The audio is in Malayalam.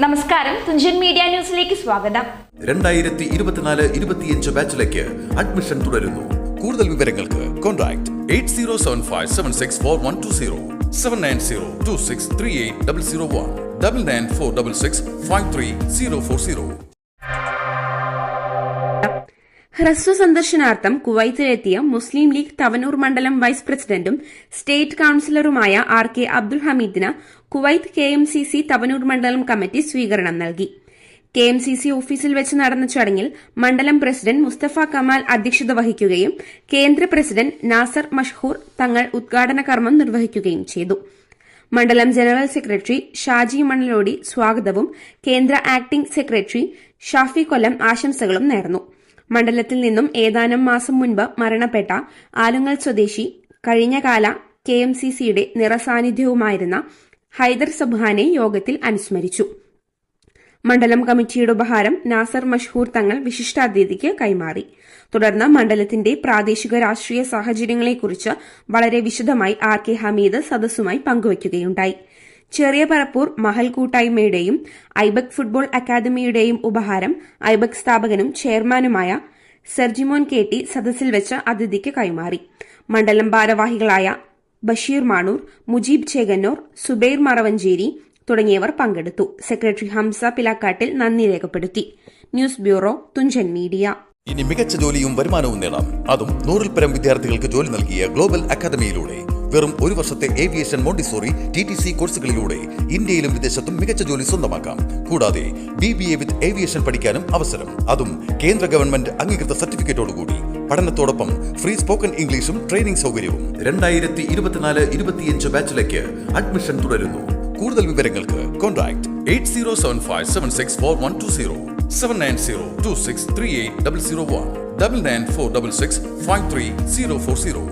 നമസ്കാരം, തുഞ്ചൻ മീഡിയ ന്യൂസിലേക്ക് സ്വാഗതം. 2024-25 ബാച്ചിലേക്ക് അഡ്മിഷൻ തുടരുന്നു. കൂടുതൽ വിവരങ്ങൾക്ക് കോൺടാക്ട് 8075764120 7902638001 9946653040. ഹ്രസ്വ സന്ദർശനാർത്ഥം കുവൈത്തിലെത്തിയ മുസ്ലിം ലീഗ് തവനൂർ മണ്ഡലം വൈസ് പ്രസിഡന്റും സ്റ്റേറ്റ് കൌൺസിലറുമായ RK അബ്ദുൽ ഹമീദിന് കുവൈത്ത് KMCC തവനൂർ മണ്ഡലം കമ്മിറ്റി സ്വീകരണം നൽകി. KMCC ഓഫീസിൽ വെച്ച് നടന്ന ചടങ്ങിൽ മണ്ഡലം പ്രസിഡന്റ് മുസ്തഫ കമാൽ അധ്യക്ഷത വഹിക്കുകയും കേന്ദ്ര പ്രസിഡന്റ് നാസർ മഷ്ഹൂർ തങ്ങൾ ഉദ്ഘാടന കർമ്മം നിർവഹിക്കുകയും ചെയ്തു. മണ്ഡലം ജനറൽ സെക്രട്ടറി ഷാജി മണലോടി സ്വാഗതവും കേന്ദ്ര ആക്ടിംഗ് സെക്രട്ടറി ഷാഫി കൊല്ലം ആശംസകളും നേർന്നു. മണ്ഡലത്തിൽ നിന്നും ഏതാനും മാസം മുൻപ് മരണപ്പെട്ട ആലുങ്ങൽ സ്വദേശി കഴിഞ്ഞകാല KMCCയുടെ നിറസാന്നിധ്യവുമായിരുന്ന ഹൈദർ സബ്ഹാനെ യോഗത്തിൽ അനുസ്മരിച്ചു. മണ്ഡലം കമ്മിറ്റിയുടെ ഉപഹാരം നാസർ മഷ്ഹൂർ തങ്ങൾ വിശിഷ്ടാതിഥിക്ക് കൈമാറി. തുടർന്ന് മണ്ഡലത്തിന്റെ പ്രാദേശിക രാഷ്ട്രീയ സാഹചര്യങ്ങളെക്കുറിച്ച് വളരെ വിശദമായി RK ഹമീദ് സദസ്സുമായി പങ്കുവയ്ക്കുകയുണ്ടായി. ചെറിയ പറപ്പൂർ മഹൽ കൂട്ടായ്മയുടെയും ഐബക് ഫുട്ബോൾ അക്കാദമിയുടെയും ഉപഹാരം ഐബക് സ്ഥാപകനും ചെയർമാനുമായ സർജിമോൻ KT സദസ്സിൽ വെച്ച് അതിഥിക്ക് കൈമാറി. മണ്ഡലം ഭാരവാഹികളായ ബഷീർ മാണൂർ, മുജീബ് ചേകന്നൂർ, സുബൈർ മറവഞ്ചേരി തുടങ്ങിയവർ പങ്കെടുത്തു. സെക്രട്ടറി ഹംസ പിലാക്കാട്ടിൽ നന്ദി രേഖപ്പെടുത്തി. News bureau, Thunchan media. ഇനി മികച്ച ജോലിയും വരുമാനവും നേടാം. അതും 100-ൽ പരം വിദ്യാർത്ഥികൾക്ക് ജോലി നൽകിയ ഗ്ലോബൽ അക്കാദമിയിലൂടെ. വെറും ഒരു വർഷത്തെ ഏവിയേഷൻ മോണ്ടിസോറി TTC കോഴ്സുകളിലൂടെ ഇന്ത്യയിലും വിദേശത്തും മികച്ച ജോലി സ്വന്തമാക്കാം. കൂടാതെ BBA വിത്ത് ഏവിയേഷൻ പഠിക്കാനും അവസരം, അതും കേന്ദ്ര ഗവൺമെന്റ് അംഗീകൃത സർട്ടിഫിക്കറ്റോടുകൂടി. പഠനത്തോടൊപ്പം ഫ്രീ സ്പോക്കൺ ഇംഗ്ലീഷും ട്രെയിനിംഗ് സൗകര്യവും. 2024-25 ബാച്ചിലേക്ക് അഡ്മിഷൻ തുടരുന്നു. കൂടുതൽ വിവരങ്ങൾക്ക് കോൺടാക്ട് 8075764120 7902638001 9946653040.